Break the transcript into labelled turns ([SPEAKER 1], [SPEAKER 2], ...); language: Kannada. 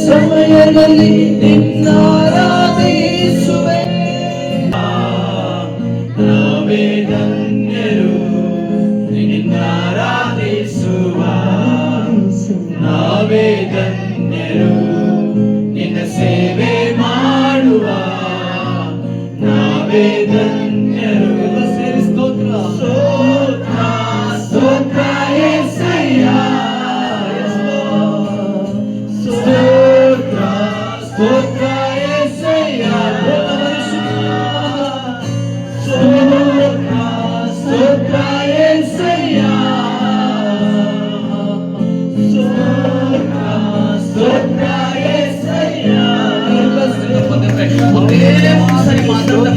[SPEAKER 1] ಸಮಯದಲ್ಲಿ ನಿನ್ನಾರಾಧಿಸುವೆ. ನಾವೇ ಧನ್ಯರು ನಿನ್ನಾರಾಧಿಸುವ, ನಾವೇ ಧನ್ಯರು ನಿನ್ನ ಸೇವೆ ಮಾಡುವ, ನಾವೇ ಧನ್ಯರು. ಸೇರಿ ಸ್ತೋತ್ರ ಸ್ತೋತ್ರ ಸ್ತೋತ್ರ యేసయ్య, ಸ್ತೋತ್ರ ಸ್ತೋತ್ರ యేసయ్య, ಸ್ತೋತ್ರ ಸ್ತೋತ್ರ యేసయ్య, ಸ್ತೋತ್ರ ಸ್ತೋತ್ರ యేసయ్య. ಒಂದೇ ಸರಿ ಮಾತಾಡ್ತಾ